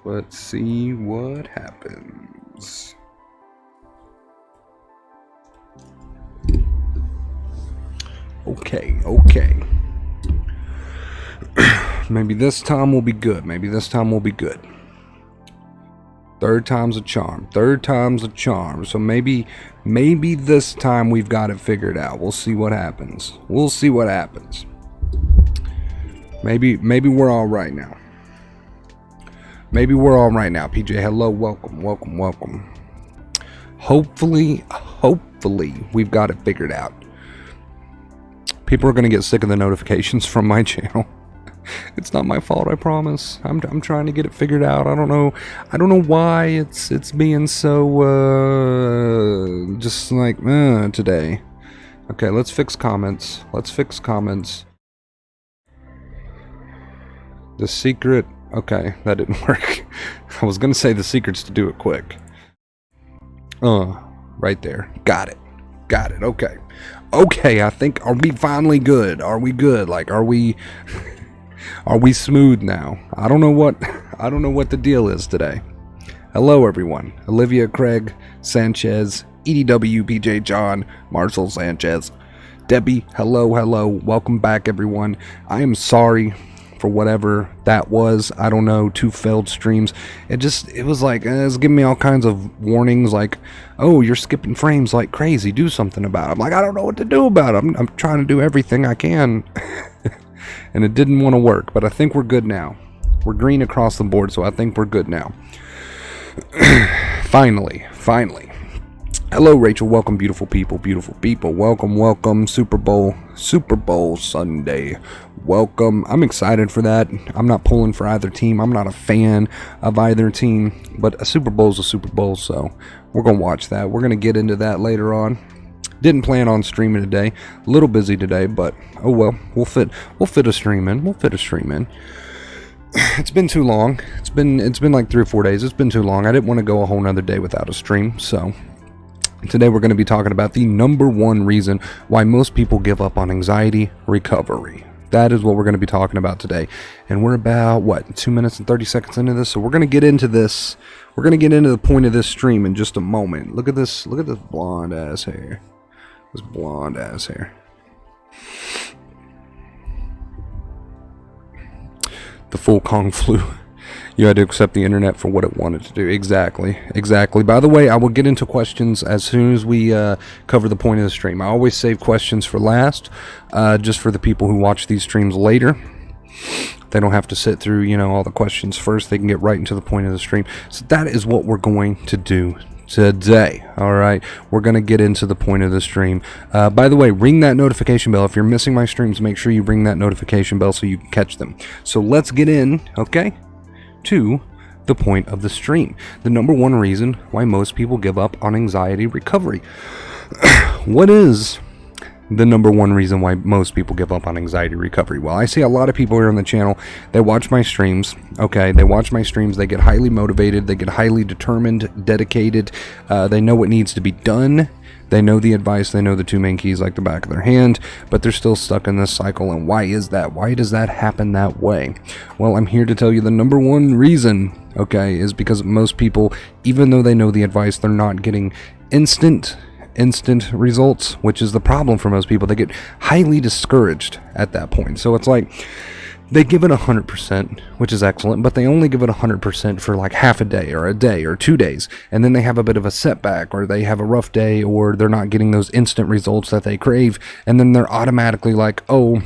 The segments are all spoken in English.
Let's see what happens. Okay. Maybe this time will be good. Third time's a charm. So maybe this time we've got it figured out. We'll see what happens. Maybe we're all right now. PJ, hello, welcome. Hopefully we've got it figured out. People are going to get sick of the notifications from my channel. It's not my fault, I promise. I'm trying to get it figured out. I don't know why it's being so just like today. Okay, let's fix comments. The secret. Okay, that didn't work. I was gonna say the secret's to do it quick. Right there. Got it. Okay, I think, are we finally good? Are we good? Like, are we smooth now? I don't know what the deal is today. Hello everyone. Olivia, Craig, Sanchez, EDW, PJ, John, Marshall, Sanchez, Debbie, hello. Welcome back everyone. I am sorry for whatever that was. I don't know, 2 failed streams. It was like, it was giving me all kinds of warnings like, oh, you're skipping frames like crazy, do something about it. I'm like, I don't know what to do about it. I'm trying to do everything I can. And it didn't want to work, but I think we're good now. We're green across the board, so I think we're good now. Finally. Hello, Rachel. Welcome, beautiful people. Welcome. Super Bowl Sunday. Welcome. I'm excited for that. I'm not pulling for either team. I'm not a fan of either team, but a Super Bowl's a Super Bowl, so we're going to watch that. We're going to get into that later on. Didn't plan on streaming today. A little busy today, but oh well. We'll fit a stream in. It's been too long. It's been like 3 or 4 days. It's been too long. I didn't want to go a whole nother day without a stream, so today we're going to be talking about the number 1 reason why most people give up on anxiety recovery. That is what we're going to be talking about today. And we're about, 2 minutes and 30 seconds into this, so we're going to get into this. We're going to get into the point of this stream in just a moment. Look at this blonde ass hair. The full Kong flu. You had to accept the internet for what it wanted to do. Exactly. By the way, I will get into questions as soon as we cover the point of the stream. I always save questions for last, just for the people who watch these streams later. They don't have to sit through, all the questions first. They can get right into the point of the stream. So that is what we're going to do today. All right, we're going to get into the point of the stream. By the way, ring that notification bell. If you're missing my streams, make sure you ring that notification bell so you can catch them. So let's get in, okay, to the point of the stream. The number 1 reason why most people give up on anxiety recovery. What is the number 1 reason why most people give up on anxiety recovery? Well, I see a lot of people here on the channel, they watch my streams, okay, they get highly motivated, they get highly determined, dedicated, they know what needs to be done, they know the advice, they know the 2 main keys like the back of their hand, but they're still stuck in this cycle. And why is that? Why does that happen that way? Well, I'm here to tell you the number 1 reason, okay, is because most people, even though they know the advice, they're not getting instant results, which is the problem for most people. They get highly discouraged at that point. So it's like they give it 100%, which is excellent, but they only give it 100% for like half a day or 2 days, and then they have a bit of a setback, or they have a rough day, or they're not getting those instant results that they crave, and then they're automatically like, oh,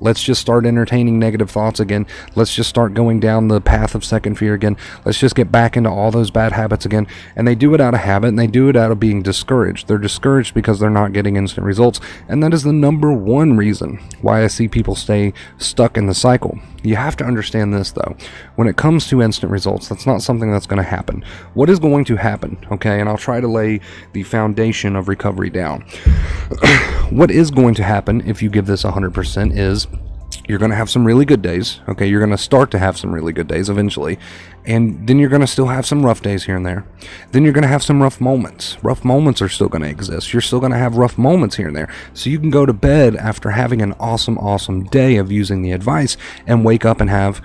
let's just start entertaining negative thoughts again. Let's just start going down the path of second fear again. Let's just get back into all those bad habits again. And they do it out of habit, and they do it out of being discouraged. They're discouraged because they're not getting instant results. And that is the number 1 reason why I see people stay stuck in the cycle. You have to understand this, though. When it comes to instant results, that's not something that's going to happen. What is going to happen, okay, and I'll try to lay the foundation of recovery down. What is going to happen if you give this 100% is you're going to have some really good days, okay? You're going to start to have some really good days eventually, and then you're going to still have some rough days here and there. Then you're going to have some rough moments. Rough moments are still going to exist. You're still going to have rough moments here and there. So you can go to bed after having an awesome day of using the advice and wake up and have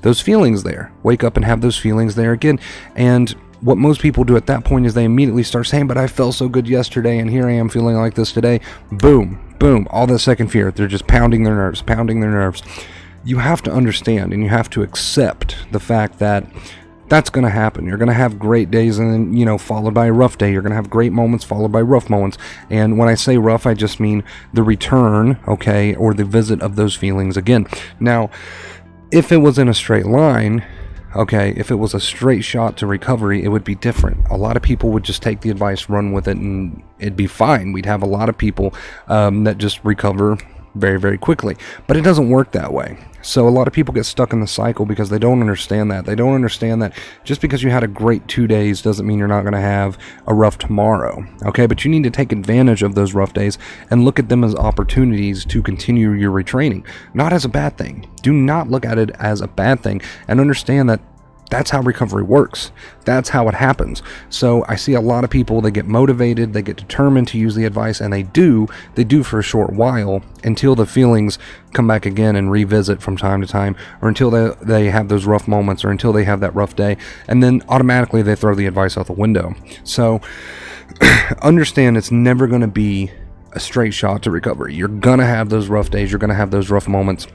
those feelings there. Wake up and have those feelings there again. And what most people do at that point is they immediately start saying, but I felt so good yesterday, and here I am feeling like this today. Boom, boom, all that second fear. They're just pounding their nerves, pounding their nerves. You have to understand and you have to accept the fact that that's going to happen. You're going to have great days and then, followed by a rough day. You're going to have great moments followed by rough moments. And when I say rough, I just mean the return, okay, or the visit of those feelings again. Now, if it was in a straight line, okay, if it was a straight shot to recovery, it would be different. A lot of people would just take the advice, run with it, and it'd be fine. We'd have a lot of people that just recover very, very quickly. But it doesn't work that way. So a lot of people get stuck in the cycle because they don't understand that. They don't understand that just because you had a great 2 days doesn't mean you're not going to have a rough tomorrow. Okay, but you need to take advantage of those rough days and look at them as opportunities to continue your retraining, not as a bad thing. Do not look at it as a bad thing, and understand that that's how recovery works. That's how it happens. So I see a lot of people, they get motivated, they get determined to use the advice, and they do for a short while until the feelings come back again and revisit from time to time, or until they have those rough moments, or until they have that rough day, and then automatically they throw the advice out the window. So understand it's never going to be a straight shot to recovery. You're going to have those rough days. You're going to have those rough moments.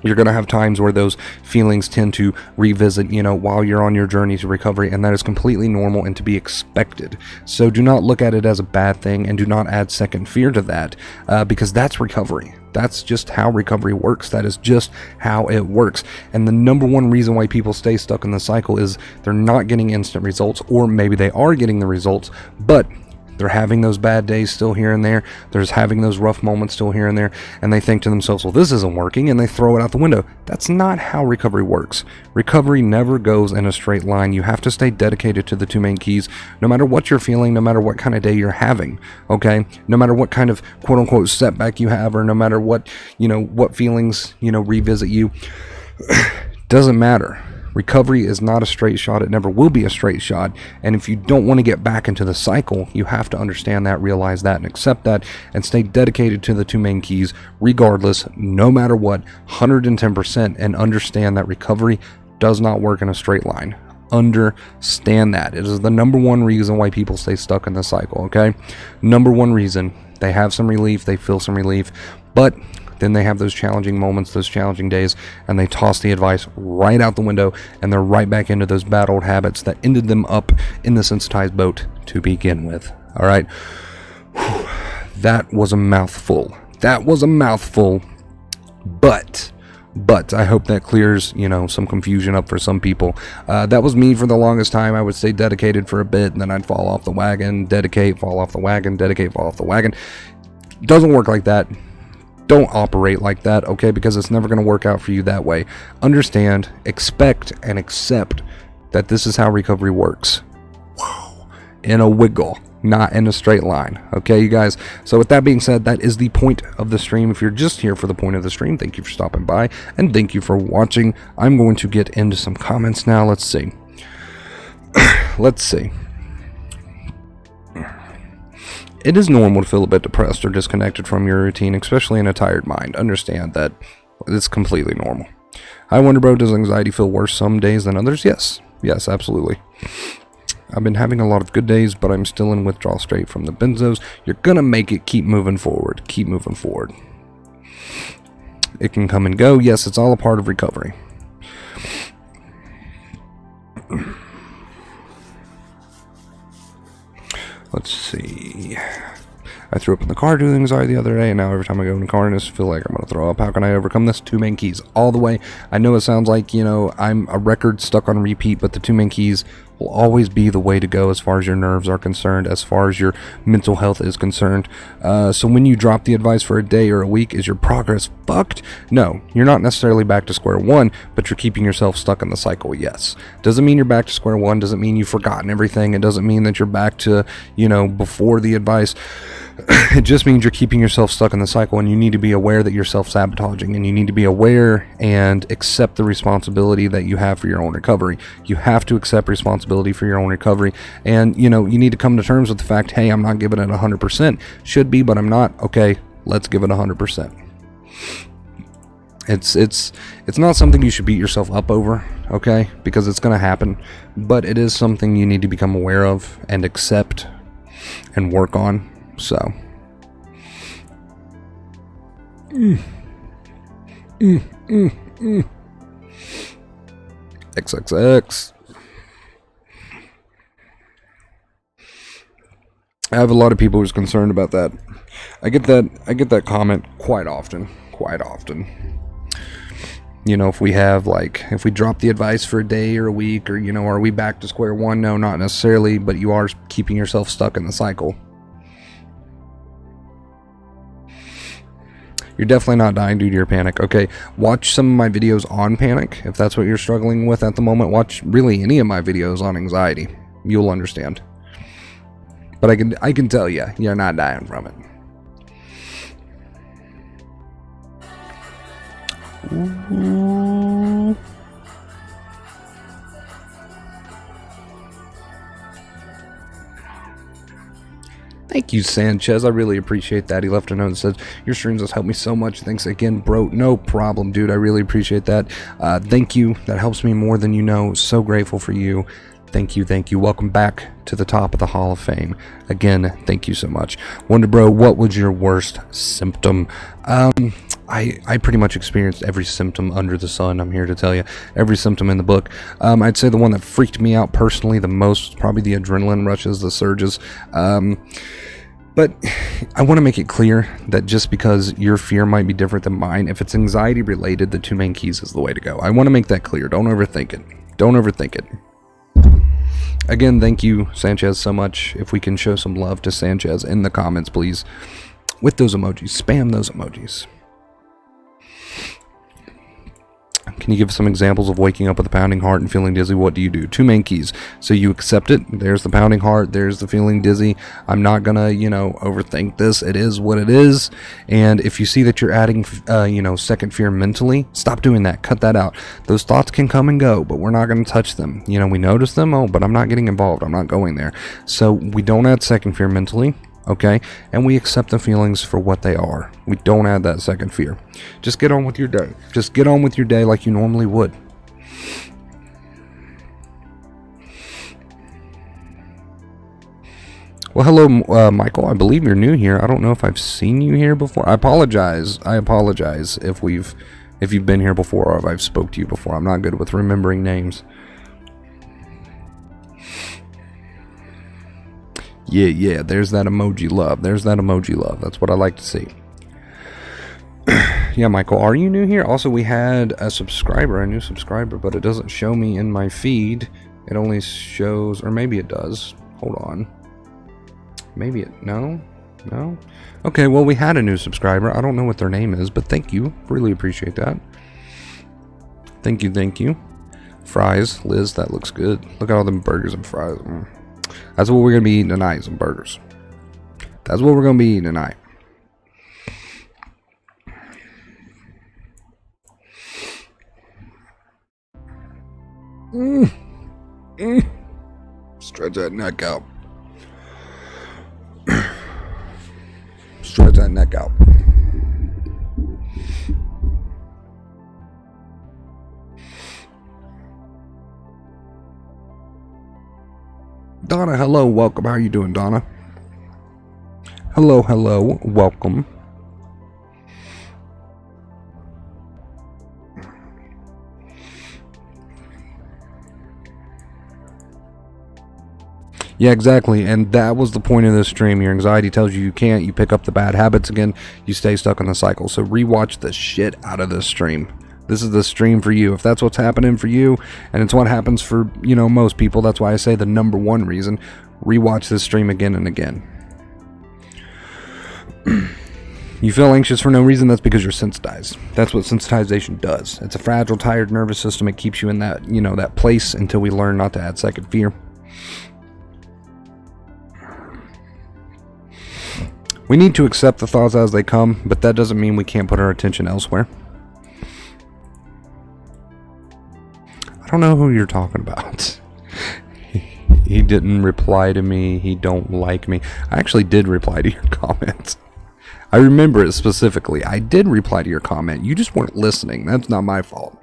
You're going to have times where those feelings tend to revisit, while you're on your journey to recovery, and that is completely normal and to be expected. So do not look at it as a bad thing, and do not add second fear to that, because that's recovery. That's just how recovery works. That is just how it works. And the number one reason why people stay stuck in the cycle is they're not getting instant results, or maybe they are getting the results, but they're having those bad days still here and there. They're just having those rough moments still here and there. And they think to themselves, well, this isn't working. And they throw it out the window. That's not how recovery works. Recovery never goes in a straight line. You have to stay dedicated to the two main keys, no matter what you're feeling, no matter what kind of day you're having. Okay. No matter what kind of quote unquote setback you have, or no matter what, what feelings, revisit you. Doesn't matter. Recovery is not a straight shot. It never will be a straight shot. And if you don't want to get back into the cycle, you have to understand that, realize that, and accept that, and stay dedicated to the two main keys, regardless, no matter what, 110%, and understand that recovery does not work in a straight line. Understand that. It is the number one reason why people stay stuck in the cycle, okay? Number one reason. They have some relief, they feel some relief, but then they have those challenging moments, those challenging days, and they toss the advice right out the window, and they're right back into those bad old habits that ended them up in the sensitized boat to begin with. All right. Whew. That was a mouthful. But I hope that clears, some confusion up for some people. That was me for the longest time. I would stay dedicated for a bit, and then I'd fall off the wagon, dedicate, fall off the wagon, dedicate, fall off the wagon. Doesn't work like that. Don't operate like that, okay? Because it's never going to work out for you that way. Understand, expect, and accept that this is how recovery works. Whoa. In a wiggle, not in a straight line. Okay, you guys? So with that being said, that is the point of the stream. If you're just here for the point of the stream, thank you for stopping by, and thank you for watching. I'm going to get into some comments now. Let's see. It is normal to feel a bit depressed or disconnected from your routine, especially in a tired mind. Understand that it's completely normal. I wonder, bro, does anxiety feel worse some days than others? Yes, absolutely. I've been having a lot of good days, but I'm still in withdrawal straight from the benzos. You're gonna make it. Keep moving forward. It can come and go. Yes, it's all a part of recovery. Let's see. I threw up in the car due to anxiety the other day, and now every time I go in the car, I just feel like I'm going to throw up. How can I overcome this? Two main keys all the way. I know it sounds like, I'm a record stuck on repeat, but the two main keys will always be the way to go as far as your nerves are concerned, as far as your mental health is concerned. So when you drop the advice for a day or a week, is your progress fucked? No, you're not necessarily back to square one, but you're keeping yourself stuck in the cycle, yes. Doesn't mean you're back to square one, doesn't mean you've forgotten everything, it doesn't mean that you're back to, before the advice. It just means you're keeping yourself stuck in the cycle, and you need to be aware that you're self-sabotaging, and you need to be aware and accept the responsibility that you have for your own recovery. You have to accept responsibility for your own recovery, and you need to come to terms with the fact, hey, I'm not giving it 100%. Should be, but I'm not. Okay, let's give it 100%. It's not something you should beat yourself up over, okay? Because it's going to happen, but it is something you need to become aware of and accept and work on. So XXX. I have a lot of people who's concerned about that. I get that comment quite often. You know, if we drop the advice for a day or a week, or, you know, are we back to square one? No, not necessarily, but you are keeping yourself stuck in the cycle. You're definitely not dying due to your panic. Okay, watch some of my videos on panic, if that's what you're struggling with at the moment. Watch really any of my videos on anxiety. You'll understand. But I can tell you, you're not dying from it. Ooh. Thank you, Sanchez. I really appreciate that. He left a note that says, your streams has helped me so much. Thanks again, bro. No problem, dude. I really appreciate that. Thank you. That helps me more than you know. So grateful for you. Thank you. Welcome back to the top of the Hall of Fame. Again, thank you so much. Wonder Bro, what was your worst symptom? I pretty much experienced every symptom under the sun. I'm here to tell you every symptom in the book. I'd say the one that freaked me out personally the most was probably the adrenaline rushes, the surges. But I want to make it clear that just because your fear might be different than mine, if it's anxiety related, the 2 main keys is the way to go. I want to make that clear. Don't overthink it. Again, thank you, Sanchez, so much. If we can show some love to Sanchez in the comments, please. With those emojis. Spam those emojis. Can you give some examples of waking up with a pounding heart and feeling dizzy? What do you do? 2 main keys. So you accept it. There's the pounding heart. There's the feeling dizzy. I'm not going to, overthink this. It is what it is. And if you see that you're adding, second fear mentally, stop doing that. Cut that out. Those thoughts can come and go, but we're not going to touch them. We notice them. Oh, but I'm not getting involved. I'm not going there. So we don't add second fear mentally. Okay, and we accept the feelings for what they are. We don't add that second fear. Just get on with your day. Just get on with your day like you normally would. Well, hello, Michael. I believe you're new here. I don't know if I've seen you here before. I apologize if you've been here before or if I've spoke to you before. I'm not good with remembering names. Yeah, there's that emoji love. That's what I like to see. Yeah, Michael, are you new here? Also, we had a new subscriber, but it doesn't show me in my feed. It only shows, or maybe it does. Hold on. No? Okay, well, we had a new subscriber. I don't know what their name is, but thank you. Really appreciate that. Thank you. Fries, Liz, that looks good. Look at all them burgers and fries. That's what we're going to be eating tonight, some burgers. That's what we're going to be eating tonight. Stretch that neck out. Donna, hello, welcome. How are you doing, Donna? Hello, welcome. Yeah, exactly, and that was the point of this stream. Your anxiety tells you can't, you pick up the bad habits again, you stay stuck in the cycle. So rewatch the shit out of this stream. This is the stream for you. If that's what's happening for you, and it's what happens for, most people, that's why I say the number one reason, rewatch this stream again and again. You feel anxious for no reason, that's because you're sensitized. That's what sensitization does. It's a fragile, tired nervous system. It keeps you in that, that place until we learn not to add second fear. We need to accept the thoughts as they come, but that doesn't mean we can't put our attention elsewhere. I don't know who you're talking about. He didn't reply to me. He don't like me. I actually did reply to your comments. I remember it specifically. I did reply to your comment. You just weren't listening. That's not my fault.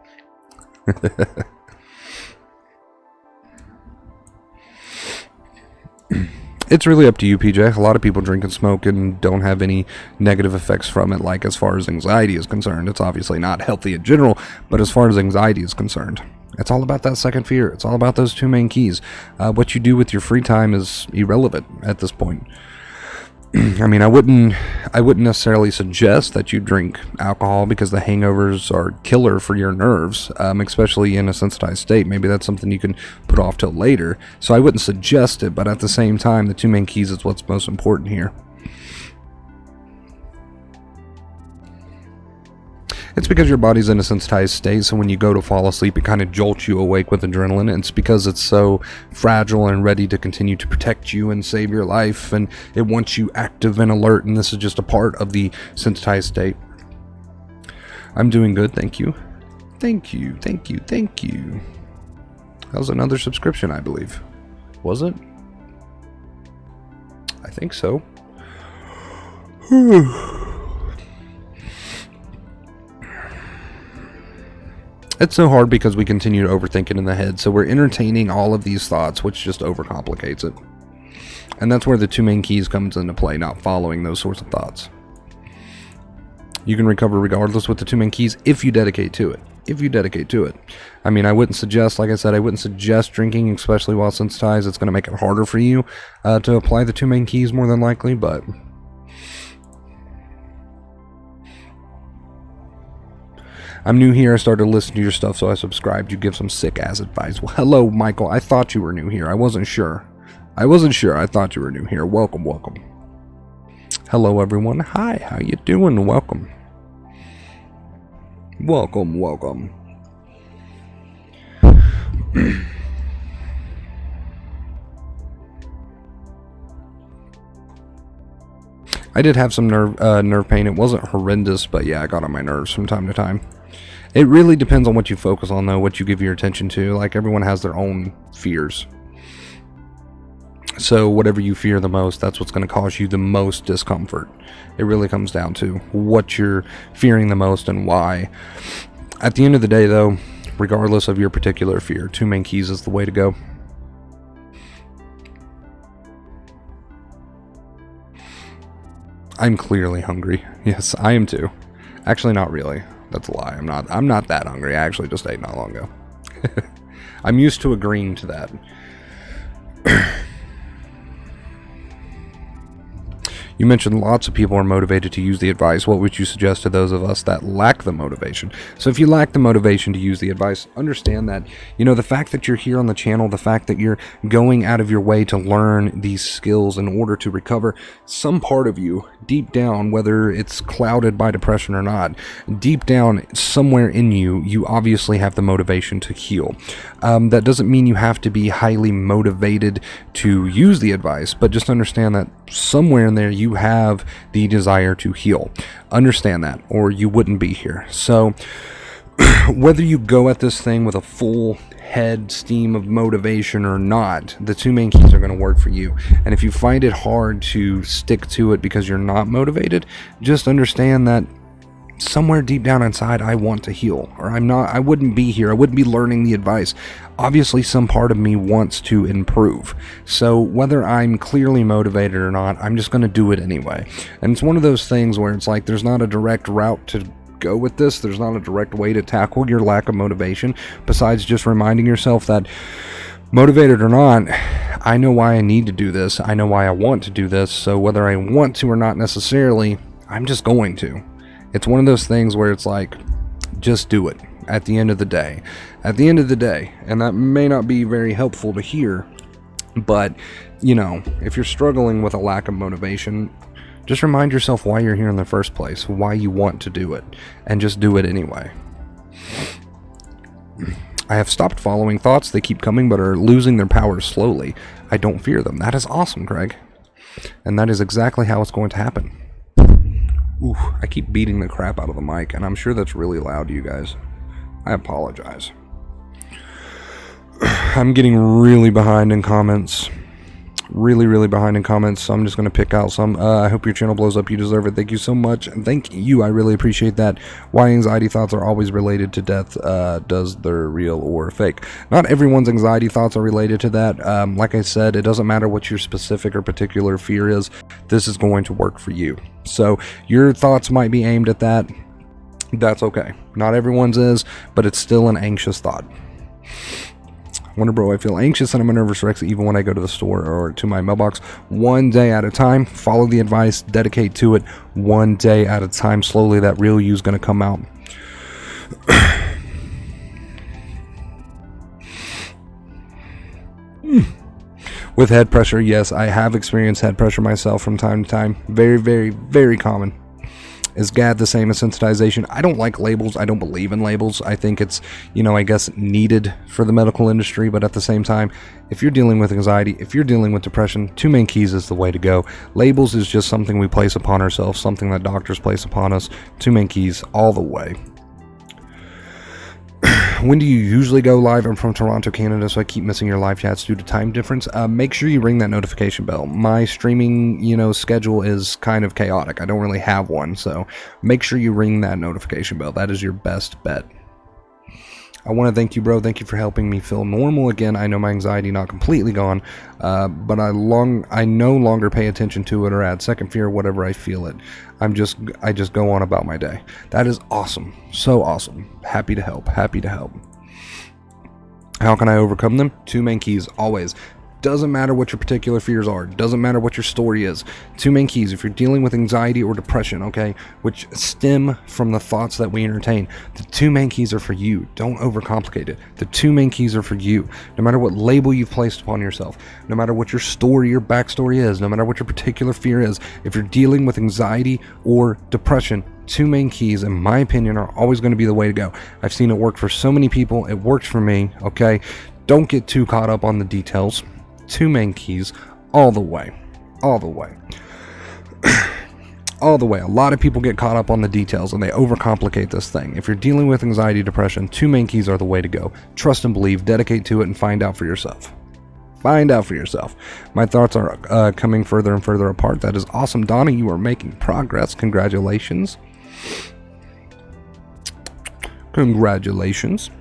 It's really up to you, PJ. A lot of people drink and smoke and don't have any negative effects from it, like as far as anxiety is concerned. It's obviously not healthy in general, but as far as anxiety is concerned, it's all about that second fear. It's all about those two main keys. What you do with your free time is irrelevant at this point. I mean, I wouldn't necessarily suggest that you drink alcohol because the hangovers are killer for your nerves, especially in a sensitized state. Maybe that's something you can put off till later. So I wouldn't suggest it, but at the same time, the two main keys is what's most important here. It's because your body's in a sensitized state, so when you go to fall asleep, it kind of jolts you awake with adrenaline, and it's because it's so fragile and ready to continue to protect you and save your life, and it wants you active and alert, and this is just a part of the sensitized state. I'm doing good, thank you. Thank you, thank you, thank you. That was another subscription, I believe. Was it? I think so. It's so hard because we continue to overthink it in the head, so we're entertaining all of these thoughts, which just overcomplicates it. And that's where the two main keys comes into play, not following those sorts of thoughts. You can recover regardless with the two main keys if you dedicate to it. If you dedicate to it. I mean, I wouldn't suggest, like I said, I wouldn't suggest drinking, especially while sensitized. It's going to make it harder for you to apply the two main keys more than likely, but... I'm new here. I started listening to your stuff, so I subscribed. You give some sick-ass advice. Well, hello, Michael. I thought you were new here. I wasn't sure. I thought you were new here. Welcome, welcome. Hello, everyone. Hi, how you doing? Welcome. Welcome, welcome. I did have some nerve pain. It wasn't horrendous, but yeah, I got on my nerves from time to time. It really depends on what you focus on, though, what you give your attention to. Like, everyone has their own fears. So whatever you fear the most, that's what's going to cause you the most discomfort. It really comes down to what you're fearing the most and why. At the end of the day, though, regardless of your particular fear, two main keys is the way to go. I'm clearly hungry. Yes, I am too. Actually, not really. That's a lie. I'm not that hungry. I actually just ate not long ago. I'm used to agreeing to that. You mentioned lots of people are motivated to use the advice. What would you suggest to those of us that lack the motivation? So if you lack the motivation to use the advice, understand that, you know, the fact that you're here on the channel, the fact that you're going out of your way to learn these skills in order to recover, some part of you, deep down, whether it's clouded by depression or not, deep down, somewhere in you, you obviously have the motivation to heal. That doesn't mean you have to be highly motivated to use the advice, but just understand that somewhere in there you have the desire to heal. Understand that, or you wouldn't be here. So whether you go at this thing with a full head steam of motivation or not, the two main keys are going to work for you. And if you find it hard to stick to it because you're not motivated, just understand that somewhere deep down inside, I want to heal, or I wouldn't be here. I wouldn't be learning the advice. Obviously, some part of me wants to improve. So whether I'm clearly motivated or not, I'm just going to do it anyway. And it's one of those things where it's like, there's not a direct route to go with this. There's not a direct way to tackle your lack of motivation, besides just reminding yourself that, motivated or not, I know why I need to do this. I know why I want to do this. So whether I want to or not necessarily, I'm just going to. It's one of those things where it's like, just do it at the end of the day. At the end of the day, and that may not be very helpful to hear, but, you know, if you're struggling with a lack of motivation, just remind yourself why you're here in the first place, why you want to do it, and just do it anyway. I have stopped following thoughts. They keep coming, but are losing their power slowly. I don't fear them. That is awesome, Craig. And that is exactly how it's going to happen. Ooh, I keep beating the crap out of the mic, and I'm sure that's really loud to you guys. I apologize. I'm getting really behind in comments. really, really behind in comments, so I'm just going to pick out some. I hope your channel blows up. You deserve it. Thank you so much. And thank you. I really appreciate that. Why anxiety thoughts are always related to death. Does they're real or fake? Not everyone's anxiety thoughts are related to that. Like I said, it doesn't matter what your specific or particular fear is. This is going to work for you. So your thoughts might be aimed at that. That's okay. Not everyone's is, but it's still an anxious thought. Wonder bro, I feel anxious and I'm a nervous wreck even when I go to the store or to my mailbox. One day at a time. Follow the advice. Dedicate to it. One day at a time. Slowly that real you is going to come out. With head pressure, yes, I have experienced head pressure myself from time to time. Very, very, very common. Is GAD the same as sensitization? I don't like labels. I don't believe in labels. I think it's, I guess needed for the medical industry, but at the same time, if you're dealing with anxiety, if you're dealing with depression, 2 main keys is the way to go. Labels is just something we place upon ourselves, something that doctors place upon us. 2 main keys all the way. When do you usually go live? I'm from Toronto, Canada, so I keep missing your live chats due to time difference. Make sure you ring that notification bell. My streaming, schedule is kind of chaotic. I don't really have one, so make sure you ring that notification bell. That is your best bet. I want to thank you, bro. Thank you for helping me feel normal again. I know my anxiety not completely gone, but I no longer pay attention to it or add second fear whatever I feel it. I just go on about my day. That is awesome. So awesome. Happy to help. Happy to help. How can I overcome them? 2 main keys, always. Doesn't matter what your particular fears are. Doesn't matter what your story is. 2 main keys. If you're dealing with anxiety or depression, okay, which stem from the thoughts that we entertain, the 2 main keys are for you. Don't overcomplicate it. The 2 main keys are for you. No matter what label you've placed upon yourself, no matter what your story, your backstory is, no matter what your particular fear is, if you're dealing with anxiety or depression, 2 main keys, in my opinion, are always going to be the way to go. I've seen it work for so many people. It worked for me, okay? Don't get too caught up on the details. 2 main keys all the way. All the way. All the way. A lot of people get caught up on the details and they overcomplicate this thing. If you're dealing with anxiety, depression, 2 main keys are the way to go. Trust and believe, dedicate to it, and find out for yourself. Find out for yourself. My thoughts are coming further and further apart. That is awesome. Donna, you are making progress. Congratulations. Congratulations.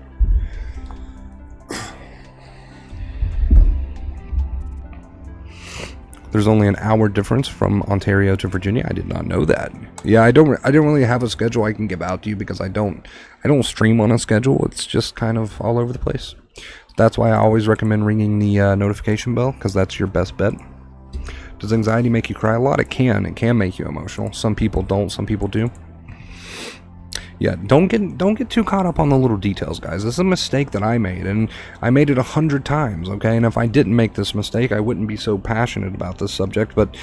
There's only an hour difference from Ontario to Virginia. I did not know that. Yeah, I don't really have a schedule I can give out to you because I don't stream on a schedule. It's just kind of all over the place. That's why I always recommend ringing the notification bell, because that's your best bet. Does anxiety make you cry a lot? It can. It can make you emotional. Some people don't. Some people do. Yeah, don't get too caught up on the little details, guys. This is a mistake that I made, and I made it 100 times, okay? And if I didn't make this mistake, I wouldn't be so passionate about this subject, but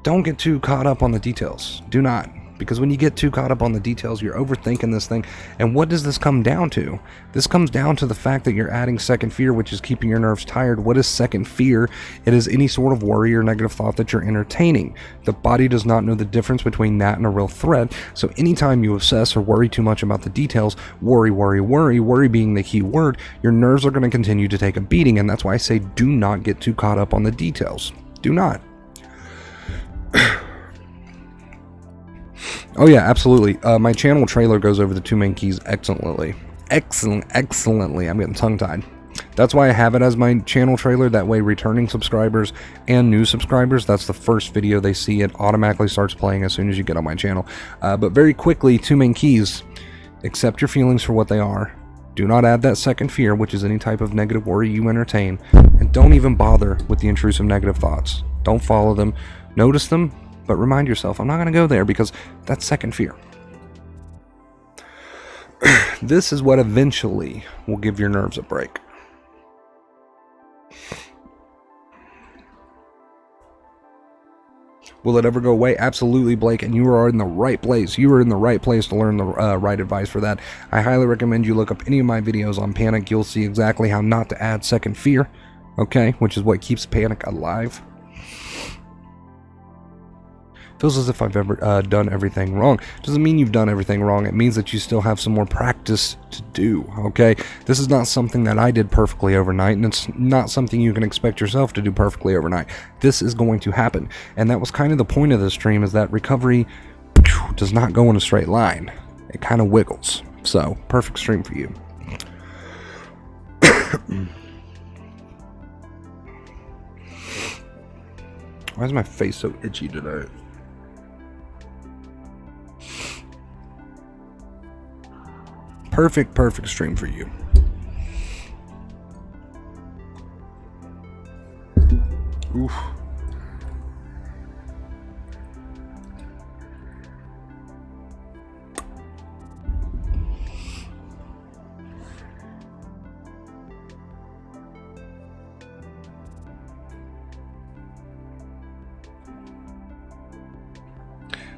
don't get too caught up on the details. Do not. Because when you get too caught up on the details, you're overthinking this thing. And what does this come down to? This comes down to the fact that you're adding second fear, which is keeping your nerves tired. What is second fear? It is any sort of worry or negative thought that you're entertaining. The body does not know the difference between that and a real threat. So anytime you obsess or worry too much about the details, worry being the key word, your nerves are going to continue to take a beating. And that's why I say do not get too caught up on the details. Do not. Oh yeah, absolutely. My channel trailer goes over the 2 main keys excellently. Excellently. I'm getting tongue-tied. That's why I have it as my channel trailer. That way returning subscribers and new subscribers, that's the first video they see. It automatically starts playing as soon as you get on my channel. But very quickly, 2 main keys. Accept your feelings for what they are. Do not add that second fear, which is any type of negative worry you entertain. And don't even bother with the intrusive negative thoughts. Don't follow them. Notice them. But remind yourself, I'm not going to go there because that's second fear. This is what eventually will give your nerves a break. Will it ever go away? Absolutely, Blake, and you are in the right place. You are in the right place to learn the right advice for that. I highly recommend you look up any of my videos on panic. You'll see exactly how not to add second fear, okay, which is what keeps panic alive. Feels as if I've ever done everything wrong. Doesn't mean you've done everything wrong. It means that you still have some more practice to do, okay? This is not something that I did perfectly overnight, and it's not something you can expect yourself to do perfectly overnight. This is going to happen, and that was kind of the point of this stream, is that recovery does not go in a straight line. It kind of wiggles. So, perfect stream for you. Why is my face so itchy today? Perfect stream for you. Oof.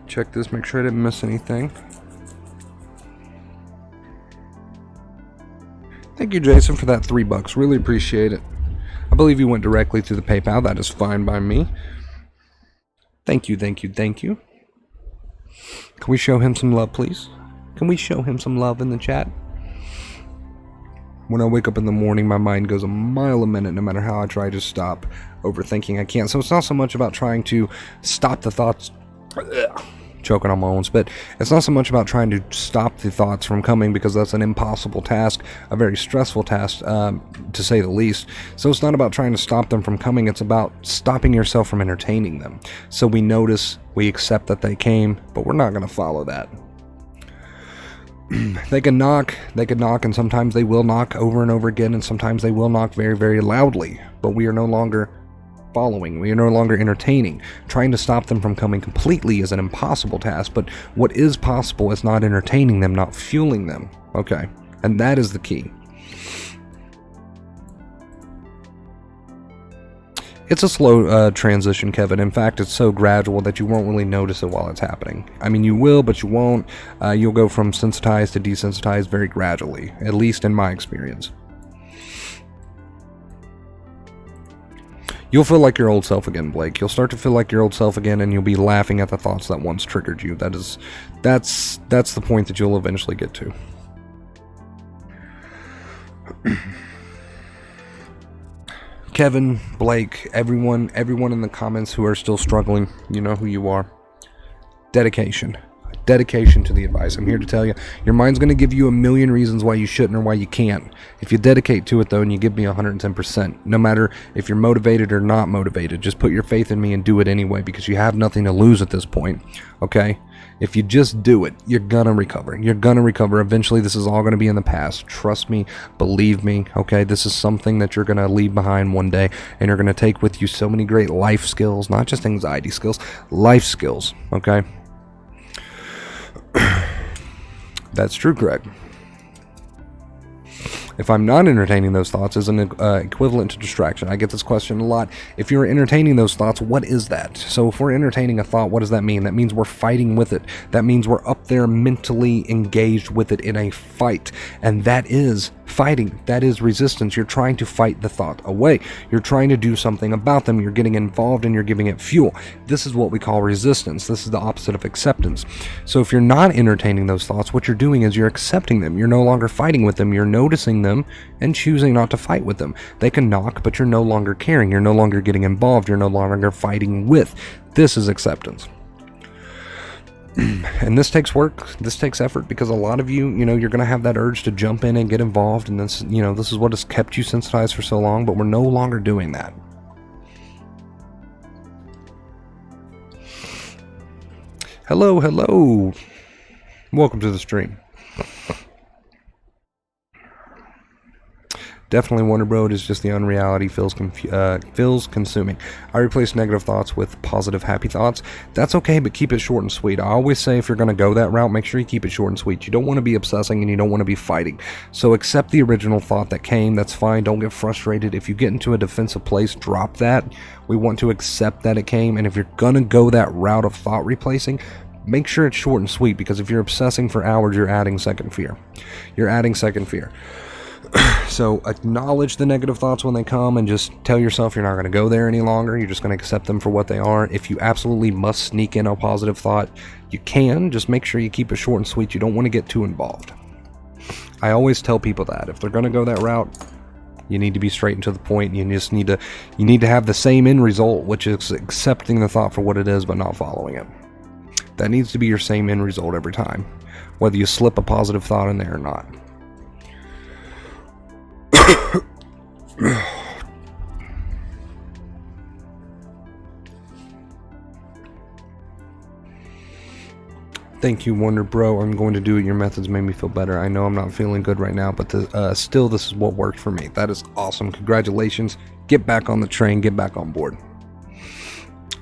Check this, make sure I didn't miss anything. Thank you, Jason, for that $3. Really appreciate it. I believe you went directly to the PayPal. That is fine by me. Thank you. Can we show him some love, please? Can we show him some love in the chat? When I wake up in the morning, my mind goes a mile a minute no matter how I try to stop overthinking. I can't. So it's not so much about trying to stop the thoughts. Choking on my own spit. It's not so much about trying to stop the thoughts from coming, because that's an impossible task, a very stressful task, to say the least. So it's not about trying to stop them from coming, it's about stopping yourself from entertaining them. So we notice, we accept that they came, but we're not going to follow that. They can knock, and sometimes they will knock over and over again, and sometimes they will knock very, very loudly, but we are no longer following. We are no longer entertaining. Trying to stop them from coming completely is an impossible task, but what is possible is not entertaining them, not fueling them. Okay, and that is the key. It's a slow transition, Kevin. In fact, it's so gradual that you won't really notice it while it's happening. I mean, you will, but you won't. You'll go from sensitized to desensitized very gradually, at least in my experience. You'll feel like your old self again, Blake. You'll start to feel like your old self again, and you'll be laughing at the thoughts that once triggered you. That's the point that you'll eventually get to. Kevin, Blake, everyone in the comments who are still struggling, you know who you are. Dedication to the advice. I'm here to tell you, your mind's going to give you a million reasons why you shouldn't or why you can't. If you dedicate to it, though, and you give me 110%, no matter if you're motivated or not motivated, just put your faith in me and do it anyway, because you have nothing to lose at this point, okay? If you just do it, you're gonna recover. You're gonna recover. Eventually, this is all gonna be in the past. Trust me, believe me, okay? This is something that you're gonna leave behind one day, and you're gonna take with you so many great life skills, not just anxiety skills, life skills, okay? That's true, Greg. If I'm not entertaining those thoughts, is an equivalent to distraction. I get this question a lot. If you're entertaining those thoughts, what is that? So if we're entertaining a thought, what does that mean? That means we're fighting with it. That means we're up there mentally engaged with it in a fight. And that is fighting. That is resistance. You're trying to fight the thought away. You're trying to do something about them. You're getting involved and you're giving it fuel. This is what we call resistance. This is the opposite of acceptance. So if you're not entertaining those thoughts, what you're doing is you're accepting them. You're no longer fighting with them. You're noticing them and choosing not to fight with them. They can knock, but you're no longer caring. You're no longer getting involved. You're no longer fighting with. This is acceptance. And this takes work, this takes effort, because a lot of you, you're going to have that urge to jump in and get involved, and this is what has kept you sensitized for so long, but we're no longer doing that. Hello. Welcome to the stream. Definitely Wonder Bro, it is just the unreality feels consuming. I replace negative thoughts with positive, happy thoughts. That's okay, but keep it short and sweet. I always say if you're going to go that route, make sure you keep it short and sweet. You don't want to be obsessing and you don't want to be fighting. So accept the original thought that came. That's fine. Don't get frustrated. If you get into a defensive place, drop that. We want to accept that it came. And if you're going to go that route of thought replacing, make sure it's short and sweet, because if you're obsessing for hours, you're adding second fear. You're adding second fear. So acknowledge the negative thoughts when they come and just tell yourself you're not going to go there any longer. You're just going to accept them for what they are. If you absolutely must sneak in a positive thought, you can. Just make sure you keep it short and sweet. You don't want to get too involved. I always tell people that if they're going to go that route, you need to be straight and to the point. You just need to have the same end result, which is accepting the thought for what it is but not following it. That needs to be your same end result every time, whether you slip a positive thought in there or not. Thank you, Wonder Bro. I'm going to do it. Your methods made me feel better. I know I'm not feeling good right now, but still, this is what worked for me. That is awesome. Congratulations. Get back on the train. Get back on board.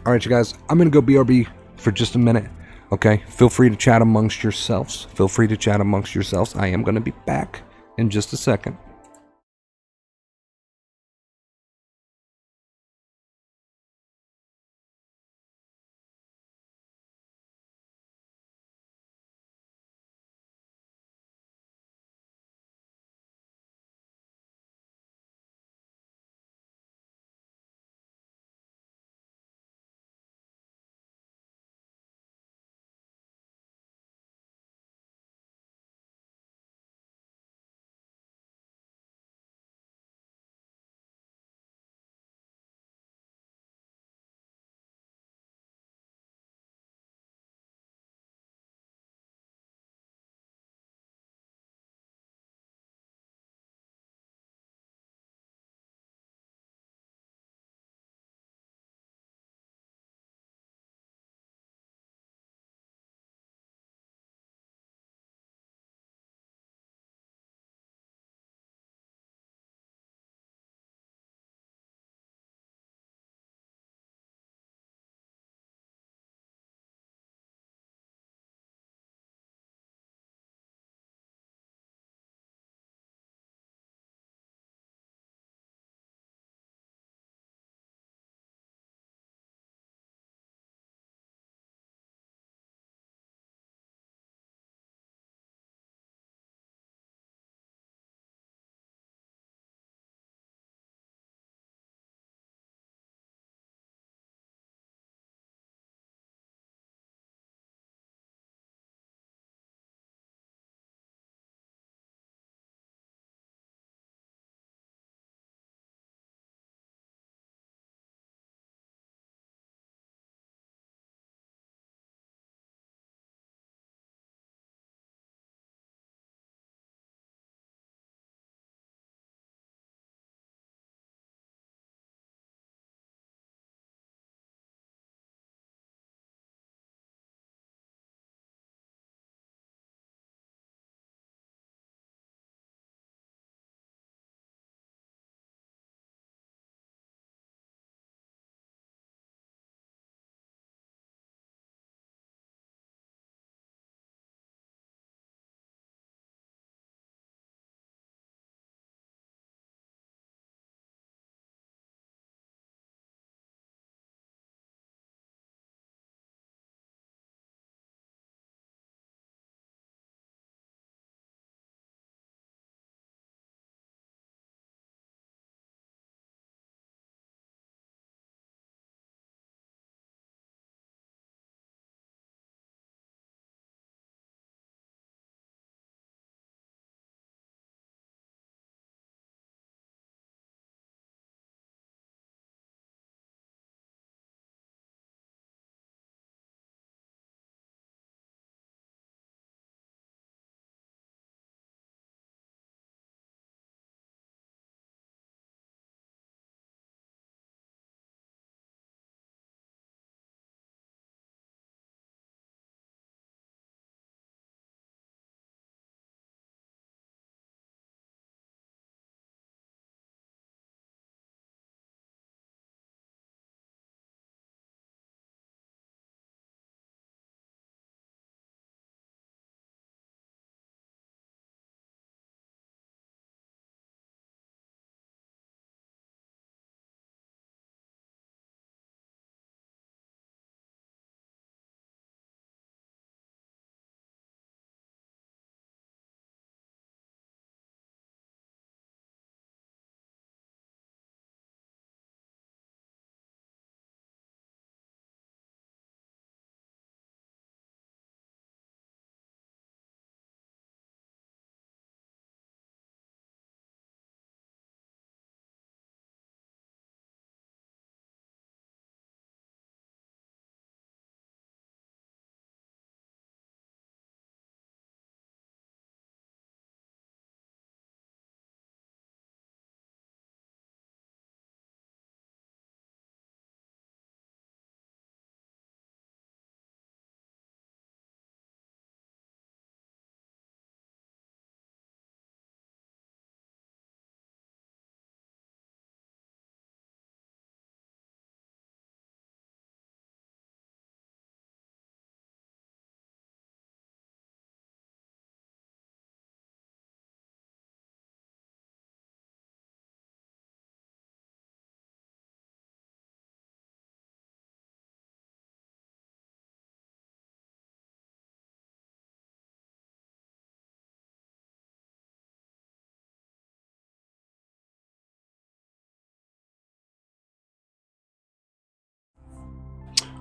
All right, you guys. I'm going to go BRB for just a minute. Okay? Feel free to chat amongst yourselves. I am going to be back in just a second.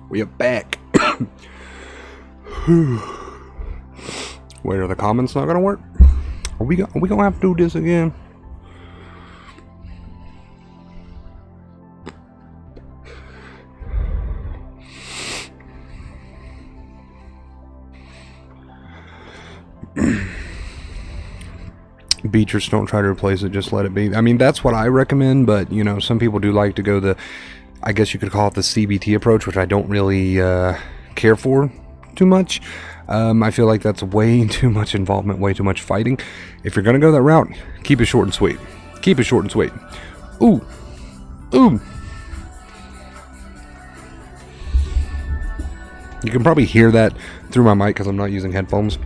We are back. Wait, are the comments not gonna work? Are we gonna have to do this again? Beatrice, don't try to replace it, just let it be. I mean, that's what I recommend, but you know, some people do like to go the, I guess you could call it the CBT approach, which I don't really care for too much. I feel like that's way too much involvement, way too much fighting. If you're gonna go that route, keep it short and sweet. Keep it short and sweet. Ooh. Ooh. You can probably hear that through my mic because I'm not using headphones.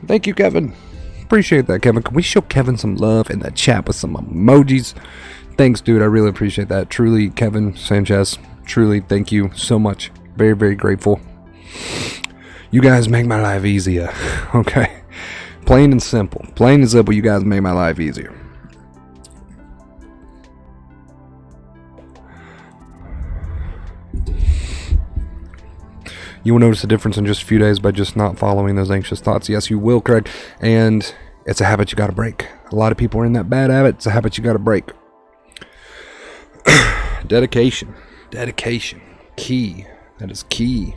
Thank you, Kevin. Appreciate that, Kevin. Can we show Kevin some love in the chat with some emojis? Thanks, dude. I really appreciate that. Truly, Kevin Sanchez. Truly, thank you so much. Very, very grateful. You guys make my life easier. Okay. Plain and simple. Plain and simple, you guys make my life easier. You will notice a difference in just a few days by just not following those anxious thoughts. Yes, you will, Craig. And it's a habit you got to break. A lot of people are in that bad habit. It's a habit you got to break. Dedication. Dedication. Key. That is key.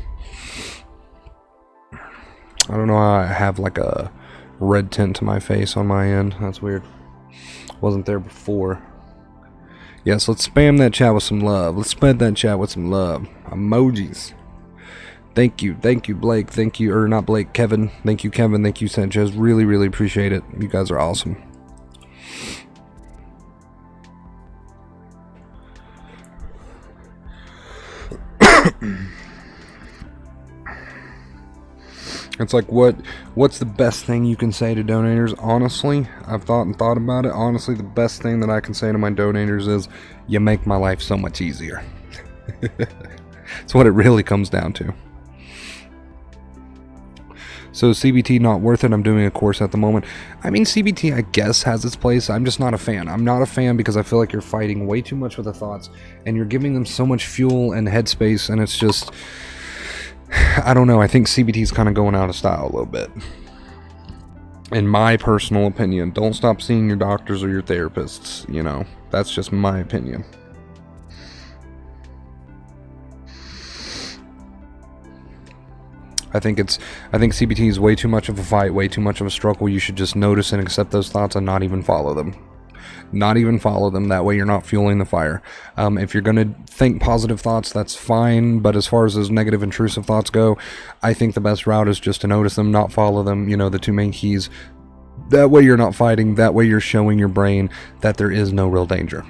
I don't know how I have like a red tint to my face on my end. That's weird. Wasn't there before. Yes, let's spam that chat with some love. Let's spread that chat with some love. Emojis. Thank you, Blake. Thank you, or not Blake, Kevin. Thank you, Kevin. Thank you, Sanchez. Really, really appreciate it. You guys are awesome. It's like, what's the best thing you can say to donators? Honestly, I've thought about it. Honestly, the best thing that I can say to my donators is, you make my life so much easier. That's what it really comes down to. So CBT not worth it. I'm doing a course at the moment. I mean, CBT I guess has its place. I'm just not a fan. I'm not a fan because I feel like you're fighting way too much with the thoughts and you're giving them so much fuel and headspace, and it's just, I don't know. I think CBT is kind of going out of style a little bit. In my personal opinion, don't stop seeing your doctors or your therapists. You know, that's just my opinion. I think CBT is way too much of a fight, way too much of a struggle. You should just notice and accept those thoughts and not even follow them. Not even follow them. That way you're not fueling the fire. If you're going to think positive thoughts, that's fine. But as far as those negative, intrusive thoughts go, I think the best route is just to notice them, not follow them. You know, the two main keys. That way you're not fighting. That way you're showing your brain that there is no real danger.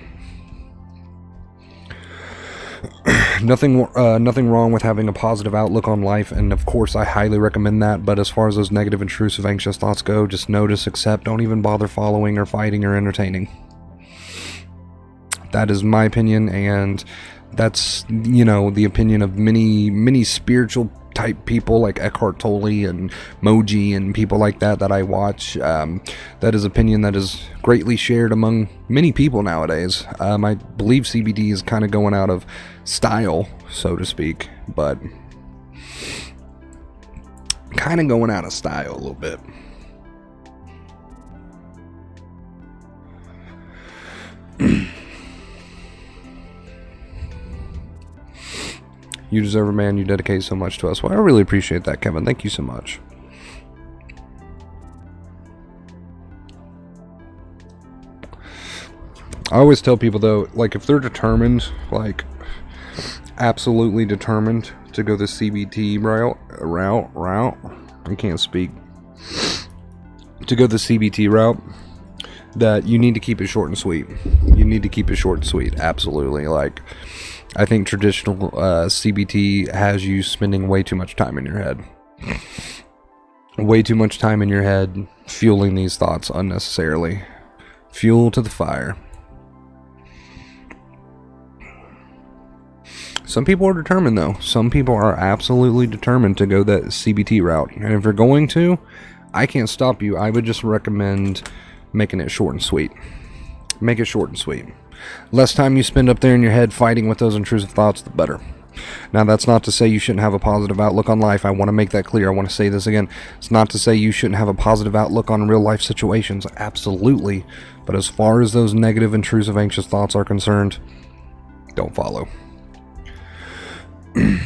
Nothing wrong with having a positive outlook on life, and of course I highly recommend that. But as far as those negative, intrusive, anxious thoughts go, just notice, accept, don't even bother following or fighting or entertaining. That is my opinion, and that's, you know, the opinion of many spiritual type people like Eckhart Tolle and Moji and people like that I watch. That is opinion that is greatly shared among many people nowadays. I believe CBD is kind of going out of style, so to speak, but kind of going out of style a little bit. You deserve a man. You dedicate so much to us. Well, I really appreciate that, Kevin. Thank you so much. I always tell people, though, like, if they're determined, like, absolutely determined to go the CBT route, I can't speak, to go the CBT route, that you need to keep it short and sweet. You need to keep it short and sweet. Absolutely. Like, I think traditional CBT has you spending way too much time in your head. Way too much time in your head fueling these thoughts unnecessarily. Fuel to the fire. Some people are determined, though. Some people are absolutely determined to go that CBT route. And if you're going to, I can't stop you. I would just recommend making it short and sweet. Make it short and sweet. Less time you spend up there in your head fighting with those intrusive thoughts, the better. Now, that's not to say you shouldn't have a positive outlook on life. I want to make that clear. I want to say this again. It's not to say you shouldn't have a positive outlook on real life situations. Absolutely. But as far as those negative, intrusive, anxious thoughts are concerned, don't follow. I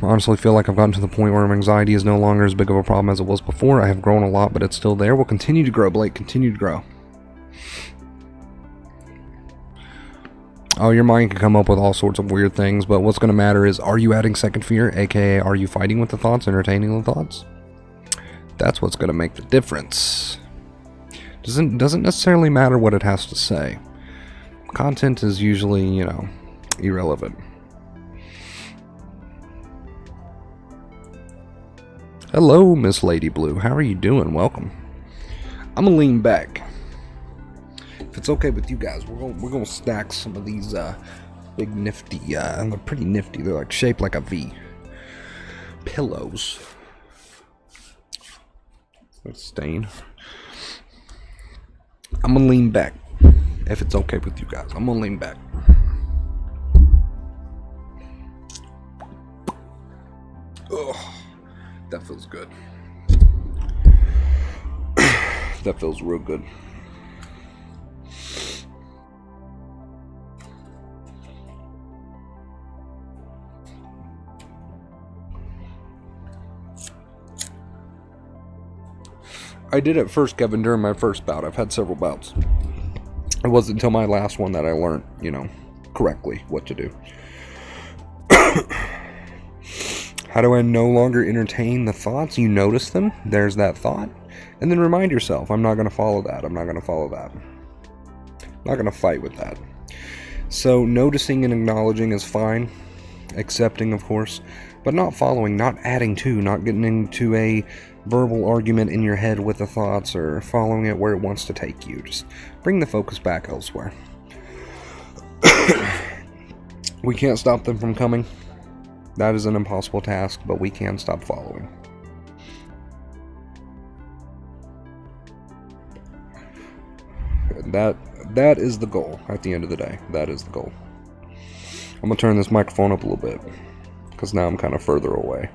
honestly feel like I've gotten to the point where anxiety is no longer as big of a problem as it was before. I have grown a lot, but it's still there. We'll continue to grow, Blake. Continue to grow. Oh, your mind can come up with all sorts of weird things, but what's going to matter is, are you adding second fear, aka are you fighting with the thoughts, entertaining the thoughts? That's what's going to make the difference. Doesn't necessarily matter what it has to say. Content is usually, irrelevant. Hello, Miss Lady Blue. How are you doing? Welcome. I'm gonna lean back. If it's okay with you guys, we're gonna stack some of these big nifty, they're pretty nifty. They're like shaped like a V. Pillows. Let's stain. I'm gonna lean back. If it's okay with you guys, I'm gonna lean back. Ugh, that feels good. That feels real good. I did at first, Kevin, during my first bout. I've had several bouts. It wasn't until my last one that I learned, correctly what to do. How do I no longer entertain the thoughts? You notice them. There's that thought. And then remind yourself, I'm not going to follow that. I'm not going to follow that. I'm not going to fight with that. So noticing and acknowledging is fine. Accepting, of course. But not following, not adding to, not getting into a verbal argument in your head with the thoughts or following it where it wants to take you. Just bring the focus back elsewhere. We can't stop them from coming. That is an impossible task, but we can stop following. That is the goal at the end of the day. That is the goal. I'm going to turn this microphone up a little bit because now I'm kind of further away.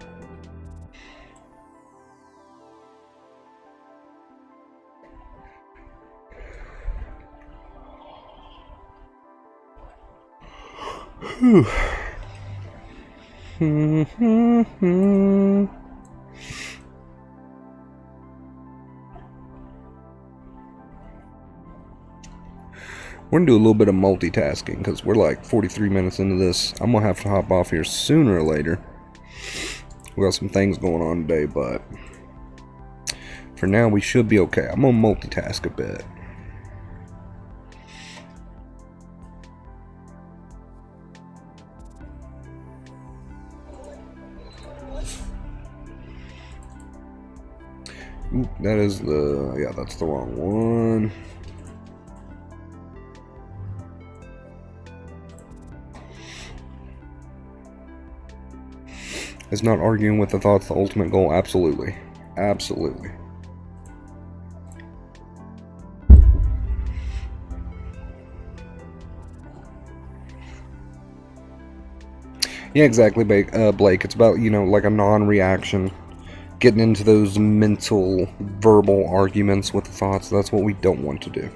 Whew. We're going to do a little bit of multitasking because we're like 43 minutes into this. I'm going to have to hop off here sooner or later. We got some things going on today, but for now we should be okay. I'm going to multitask a bit. Ooh, that's the wrong one. Is not arguing with the thoughts the ultimate goal? Absolutely. Absolutely. Yeah, exactly, Blake. It's about, like a non-reaction. Getting into those mental, verbal arguments with the thoughts. That's what we don't want to do.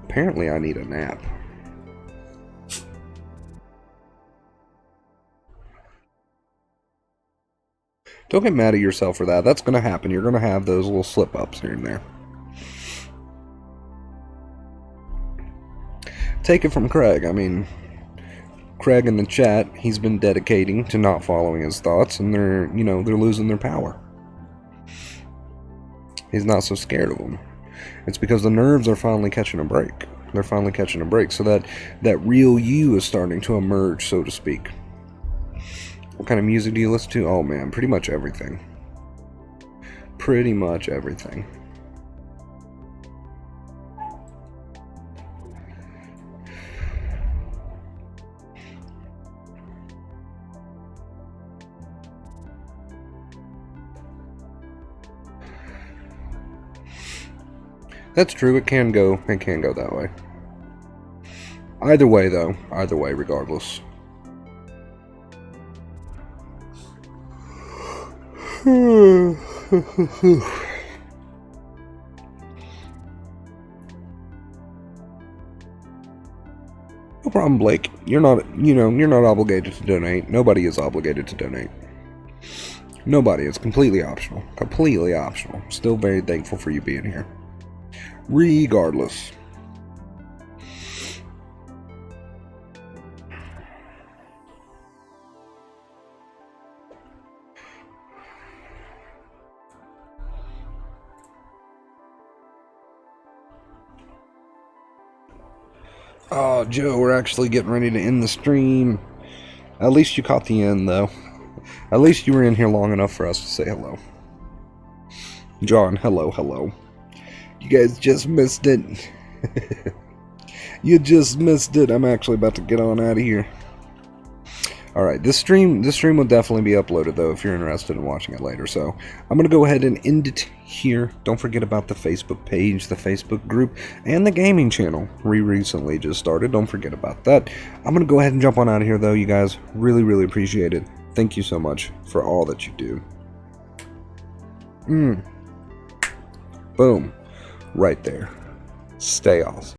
Apparently I need a nap. Don't get mad at yourself for that. That's going to happen. You're going to have those little slip-ups here and there. Take it from Craig. I mean, Craig in the chat, he's been dedicating to not following his thoughts, and they're losing their power. He's not so scared of them. It's because the nerves are finally catching a break. They're finally catching a break, so that real you is starting to emerge, so to speak. What kind of music do you listen to? Oh man, pretty much everything. Pretty much everything. That's true. It can go that way. Either way, though. Either way, regardless. No problem, Blake. You're not obligated to donate. Nobody is obligated to donate. Nobody. It's completely optional. Completely optional. Still very thankful for you being here. Regardless. Oh, Joe, we're actually getting ready to end the stream. At least you caught the end, though. At least you were in here long enough for us to say hello. John, hello. You guys just missed it. You just missed it. I'm actually about to get on out of here. Alright, this stream will definitely be uploaded, though, if you're interested in watching it later. So, I'm going to go ahead and end it here. Don't forget about the Facebook page, the Facebook group, and the gaming channel. We recently just started. Don't forget about that. I'm going to go ahead and jump on out of here, though, you guys. Really, really appreciate it. Thank you so much for all that you do. Boom. Right there. Stay awesome.